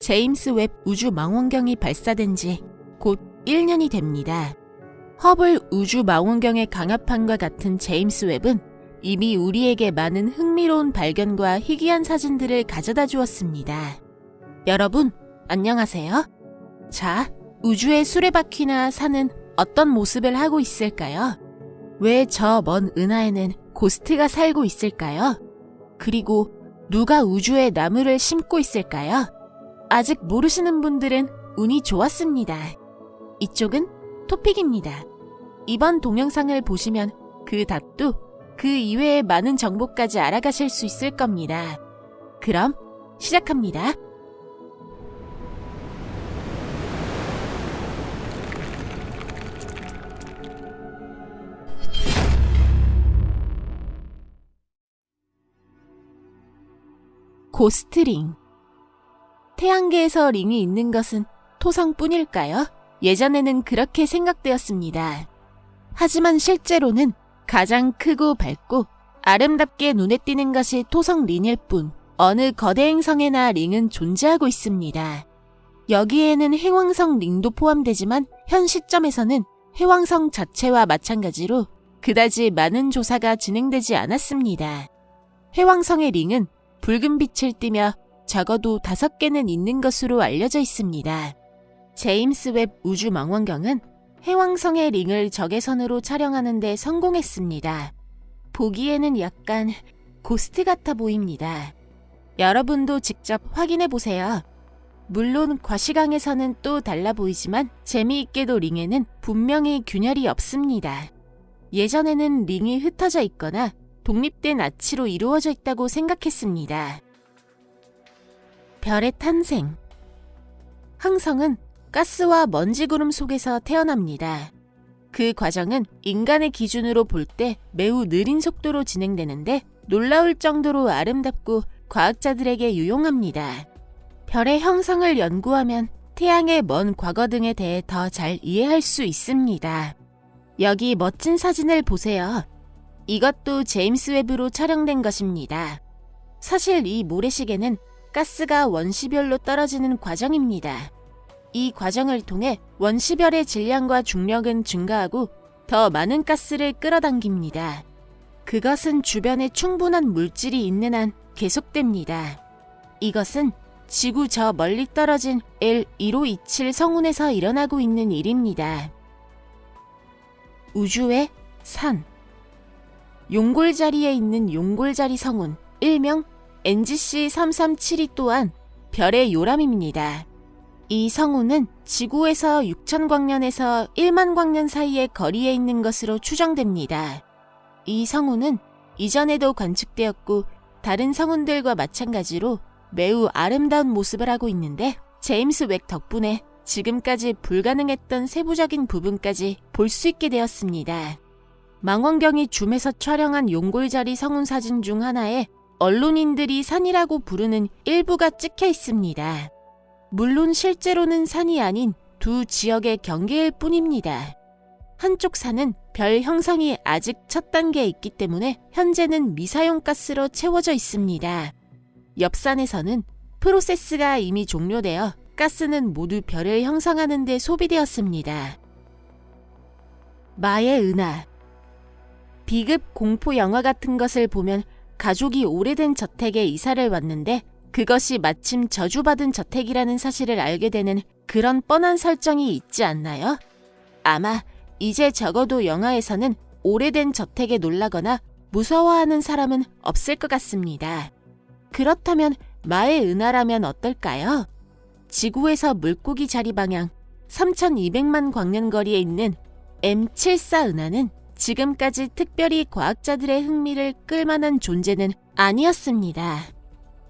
제임스 웹 우주망원경이 발사된 지 곧 1년이 됩니다. 허블 우주망원경의 강압함과 같은 제임스 웹은 이미 우리에게 많은 흥미로운 발견과 희귀한 사진들을 가져다 주었습니다. 여러분, 안녕하세요. 자, 우주의 수레바퀴나 산은 어떤 모습을 하고 있을까요? 왜 저 먼 은하에는 고스트가 살고 있을까요? 그리고 누가 우주에 나무를 심고 있을까요? 아직 모르시는 분들은 운이 좋았습니다. 이쪽은 토픽입니다. 이번 동영상을 보시면 그 답도 그 이외의 많은 정보까지 알아가실 수 있을 겁니다. 그럼 시작합니다. 고스트링. 태양계에서 링이 있는 것은 토성뿐일까요? 예전에는 그렇게 생각되었습니다. 하지만 실제로는 가장 크고 밝고 아름답게 눈에 띄는 것이 토성 링일 뿐 어느 거대 행성에나 링은 존재하고 있습니다. 여기에는 해왕성 링도 포함되지만 현 시점에서는 해왕성 자체와 마찬가지로 그다지 많은 조사가 진행되지 않았습니다. 해왕성의 링은 붉은 빛을 띠며 적어도 5개는 있는 것으로 알려져 있습니다. 제임스 웹 우주망원경은 해왕성의 링을 적외선으로 촬영하는 데 성공했습니다. 보기에는 약간 고스트 같아 보입니다. 여러분도 직접 확인해 보세요. 물론 과시광에서는 또 달라 보이지만 재미있게도 링에는 분명히 균열이 없습니다. 예전에는 링이 흩어져 있거나 독립된 아치로 이루어져 있다고 생각했습니다. 별의 탄생. 항성은 가스와 먼지구름 속에서 태어납니다. 그 과정은 인간의 기준으로 볼 때 매우 느린 속도로 진행되는데 놀라울 정도로 아름답고 과학자들에게 유용합니다. 별의 형성을 연구하면 태양의 먼 과거 등에 대해 더 잘 이해할 수 있습니다. 여기 멋진 사진을 보세요. 이것도 제임스 웹으로 촬영된 것입니다. 사실 이 모래시계는 가스가 원시별로 떨어지는 과정입니다. 이 과정을 통해 원시별의 질량과 중력은 증가하고 더 많은 가스를 끌어당깁니다. 그것은 주변에 충분한 물질이 있는 한 계속됩니다. 이것은 지구 저 멀리 떨어진 L1527 성운에서 일어나고 있는 일입니다. 우주의 산. 용골자리에 있는 용골자리 성운, 일명 NGC 337이 또한 별의 요람입니다. 이 성운은 지구에서 6,000광년에서 1만 광년 사이의 거리에 있는 것으로 추정됩니다. 이 성운은 이전에도 관측되었고 다른 성운들과 마찬가지로 매우 아름다운 모습을 하고 있는데 제임스 웹 덕분에 지금까지 불가능했던 세부적인 부분까지 볼 수 있게 되었습니다. 망원경이 줌해서 촬영한 용골자리 성운 사진 중 하나에 언론인들이 산이라고 부르는 일부가 찍혀 있습니다. 물론 실제로는 산이 아닌 두 지역의 경계일 뿐입니다. 한쪽 산은 별 형성이 아직 첫 단계에 있기 때문에 현재는 미사용 가스로 채워져 있습니다. 옆 산에서는 프로세스가 이미 종료되어 가스는 모두 별을 형성하는 데 소비되었습니다. 마의 은하. 비급 공포 영화 같은 것을 보면 가족이 오래된 저택에 이사를 왔는데 그것이 마침 저주받은 저택이라는 사실을 알게 되는 그런 뻔한 설정이 있지 않나요? 아마 이제 적어도 영화에서는 오래된 저택에 놀라거나 무서워하는 사람은 없을 것 같습니다. 그렇다면 마의 은하라면 어떨까요? 지구에서 물고기 자리 방향 3200만 광년 거리에 있는 M74 은하는 지금까지 특별히 과학자들의 흥미를 끌만한 존재는 아니었습니다.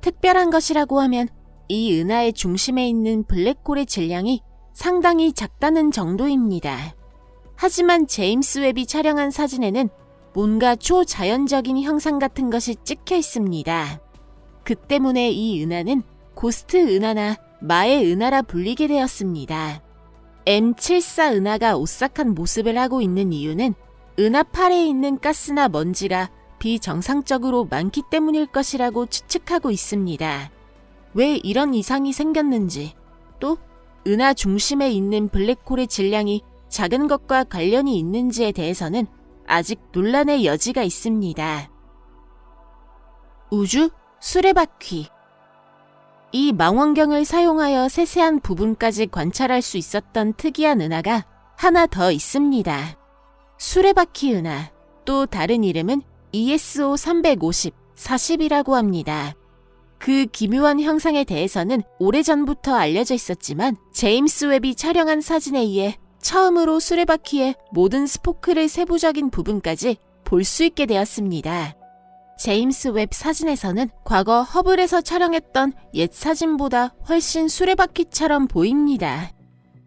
특별한 것이라고 하면 이 은하의 중심에 있는 블랙홀의 질량이 상당히 작다는 정도입니다. 하지만 제임스 웹이 촬영한 사진에는 뭔가 초자연적인 형상 같은 것이 찍혀 있습니다. 그 때문에 이 은하는 고스트 은하나 마의 은하라 불리게 되었습니다. M74 은하가 오싹한 모습을 하고 있는 이유는 은하 팔에 있는 가스나 먼지가 비정상적으로 많기 때문일 것이라고 추측하고 있습니다. 왜 이런 이상이 생겼는지, 또 은하 중심에 있는 블랙홀의 질량이 작은 것과 관련이 있는지에 대해서는 아직 논란의 여지가 있습니다. 우주 수레바퀴. 이 망원경을 사용하여 세세한 부분까지 관찰할 수 있었던 특이한 은하가 하나 더 있습니다. 수레바퀴 은하, 또 다른 이름은 ESO 350, 40이라고 합니다. 그 기묘한 형상에 대해서는 오래전부터 알려져 있었지만 제임스 웹이 촬영한 사진에 의해 처음으로 수레바퀴의 모든 스포크를 세부적인 부분까지 볼 수 있게 되었습니다. 제임스 웹 사진에서는 과거 허블에서 촬영했던 옛 사진보다 훨씬 수레바퀴처럼 보입니다.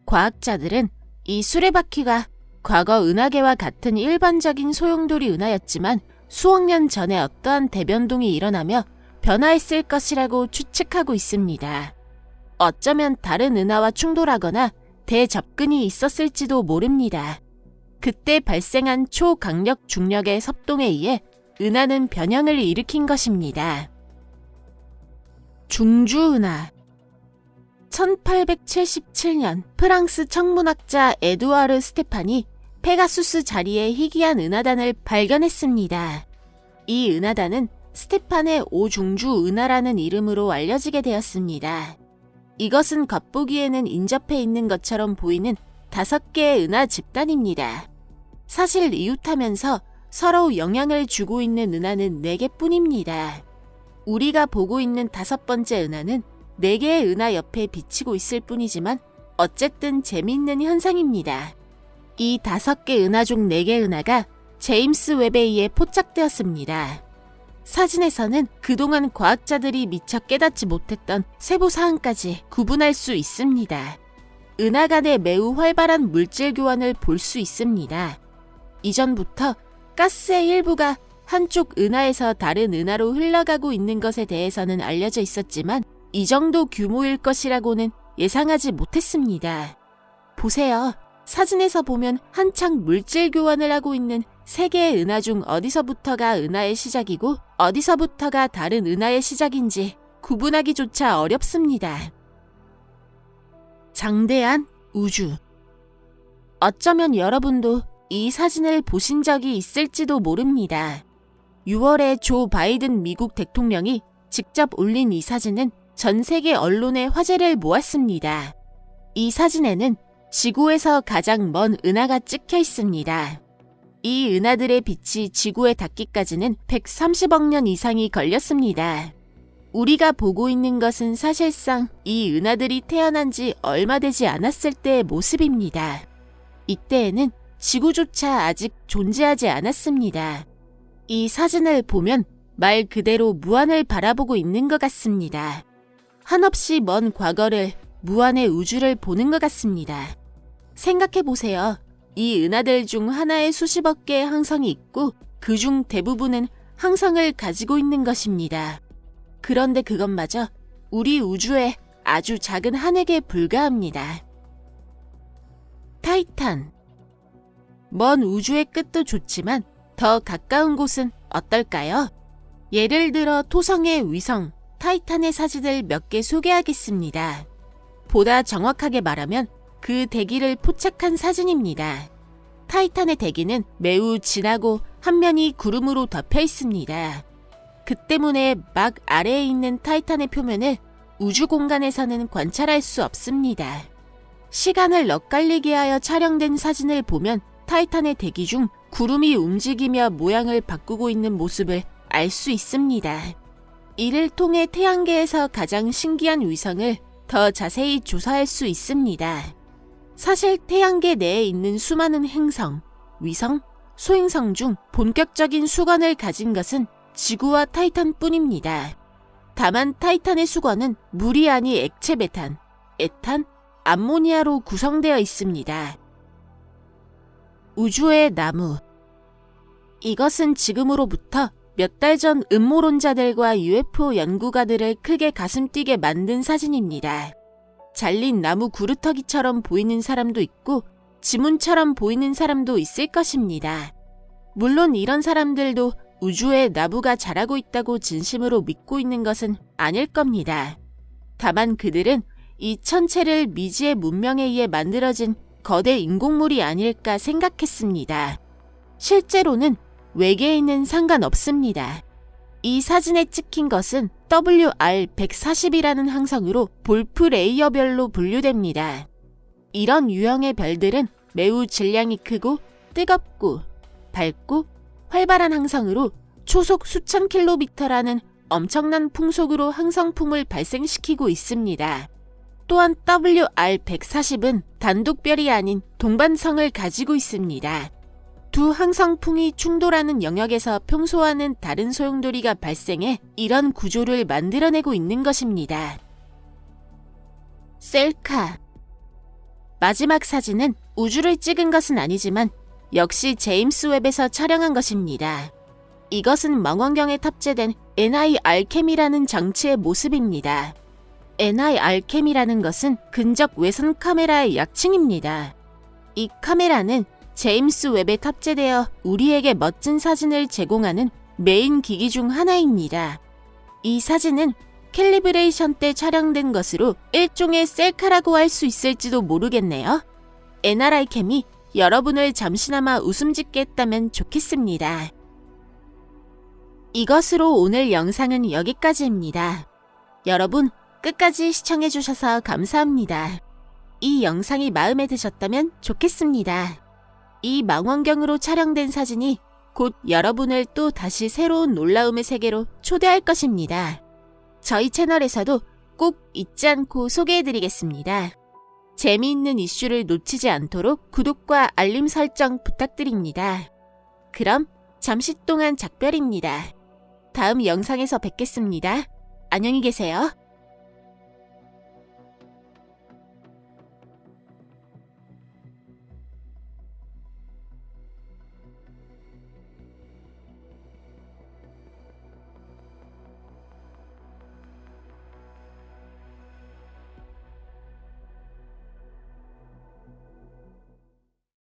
과학자들은 이 수레바퀴가 과거 은하계와 같은 일반적인 소용돌이 은하였지만 수억 년 전에 어떠한 대변동이 일어나며 변화했을 것이라고 추측하고 있습니다. 어쩌면 다른 은하와 충돌하거나 대접근이 있었을지도 모릅니다. 그때 발생한 초강력 중력의 섭동에 의해 은하는 변형을 일으킨 것입니다. 중주은하. 1877년 프랑스 천문학자 에두아르 스테판이 페가수스 자리에 희귀한 은하단을 발견했습니다. 이 은하단은 스테판의 오중주 은하라는 이름으로 알려지게 되었습니다. 이것은 겉보기에는 인접해 있는 것처럼 보이는 5개의 은하 집단입니다. 사실 이웃하면서 서로 영향을 주고 있는 은하는 4개뿐입니다. 우리가 보고 있는 5번째 은하는 4개의 은하 옆에 비치고 있을 뿐이지만 어쨌든 재미있는 현상입니다. 이 5개 은하 중 4개 은하가 제임스 웹에 의해 포착되었습니다. 사진에서는 그동안 과학자들이 미처 깨닫지 못했던 세부 사항까지 구분할 수 있습니다. 은하 간의 매우 활발한 물질 교환을 볼 수 있습니다. 이전부터 가스의 일부가 한쪽 은하에서 다른 은하로 흘러가고 있는 것에 대해서는 알려져 있었지만 이 정도 규모일 것이라고는 예상하지 못했습니다. 보세요. 사진에서 보면 한창 물질 교환을 하고 있는 3개의 은하 중 어디서부터가 은하의 시작이고 어디서부터가 다른 은하의 시작인지 구분하기조차 어렵습니다. 장대한 우주. 어쩌면 여러분도 이 사진을 보신 적이 있을지도 모릅니다. 6월에 조 바이든 미국 대통령이 직접 올린 이 사진은 전 세계 언론의 화제를 모았습니다. 이 사진에는 지구에서 가장 먼 은하가 찍혀 있습니다. 이 은하들의 빛이 지구에 닿기까지는 130억 년 이상이 걸렸습니다. 우리가 보고 있는 것은 사실상 이 은하들이 태어난 지 얼마 되지 않았을 때의 모습입니다. 이때에는 지구조차 아직 존재하지 않았습니다. 이 사진을 보면 말 그대로 무한을 바라보고 있는 것 같습니다. 한없이 먼 과거를, 무한의 우주를 보는 것 같습니다. 생각해보세요. 이 은하들 중 하나에 수십억 개의 항성이 있고 그 중 대부분은 항성을 가지고 있는 것입니다. 그런데 그것마저 우리 우주의 아주 작은 한 획에 불과합니다. 타이탄. 먼 우주의 끝도 좋지만 더 가까운 곳은 어떨까요? 예를 들어 토성의 위성 타이탄의 사진을 몇 개 소개하겠습니다. 보다 정확하게 말하면 그 대기를 포착한 사진입니다. 타이탄의 대기는 매우 진하고 한 면이 구름으로 덮여 있습니다. 그 때문에 막 아래에 있는 타이탄의 표면을 우주 공간에서는 관찰할 수 없습니다. 시간을 엇갈리게 하여 촬영된 사진을 보면 타이탄의 대기 중 구름이 움직이며 모양을 바꾸고 있는 모습을 알 수 있습니다. 이를 통해 태양계에서 가장 신기한 위성을 더 자세히 조사할 수 있습니다. 사실 태양계 내에 있는 수많은 행성, 위성, 소행성 중 본격적인 수건을 가진 것은 지구와 타이탄뿐입니다. 다만 타이탄의 수건은 물이 아닌 액체 메탄, 에탄, 암모니아로 구성되어 있습니다. 우주의 나무. 이것은 지금으로부터 몇 달 전 음모론자들과 UFO 연구가들을 크게 가슴 뛰게 만든 사진입니다. 잘린 나무 구루터기처럼 보이는 사람도 있고 지문처럼 보이는 사람도 있을 것입니다. 물론 이런 사람들도 우주에 나무가 자라고 있다고 진심으로 믿고 있는 것은 아닐 겁니다. 다만 그들은 이 천체를 미지의 문명에 의해 만들어진 거대 인공물이 아닐까 생각했습니다. 실제로는 외계인은 상관없습니다. 이 사진에 찍힌 것은 WR140이라는 항성으로 볼프 레이어별로 분류됩니다. 이런 유형의 별들은 매우 질량이 크고 뜨겁고 밝고 활발한 항성으로 초속 수천 킬로미터라는 엄청난 풍속으로 항성풍을 발생시키고 있습니다. 또한 WR140은 단독별이 아닌 동반성을 가지고 있습니다. 두 항성풍이 충돌하는 영역에서 평소와는 다른 소용돌이가 발생해 이런 구조를 만들어내고 있는 것입니다. 셀카. 마지막 사진은 우주를 찍은 것은 아니지만 역시 제임스 웹에서 촬영한 것입니다. 이것은 망원경에 탑재된 NIRCam이라는 장치의 모습입니다. NIRCam이라는 것은 근접 외선 카메라의 약칭입니다. 이 카메라는 제임스 웹에 탑재되어 우리에게 멋진 사진을 제공하는 메인 기기 중 하나입니다. 이 사진은 캘리브레이션 때 촬영된 것으로 일종의 셀카라고 할 수 있을지도 모르겠네요. NIRCam이 여러분을 잠시나마 웃음 짓게 했다면 좋겠습니다. 이것으로 오늘 영상은 여기까지입니다. 여러분 끝까지 시청해주셔서 감사합니다. 이 영상이 마음에 드셨다면 좋겠습니다. 이 망원경으로 촬영된 사진이 곧 여러분을 또 다시 새로운 놀라움의 세계로 초대할 것입니다. 저희 채널에서도 꼭 잊지 않고 소개해드리겠습니다. 재미있는 이슈를 놓치지 않도록 구독과 알림 설정 부탁드립니다. 그럼 잠시 동안 작별입니다. 다음 영상에서 뵙겠습니다. 안녕히 계세요.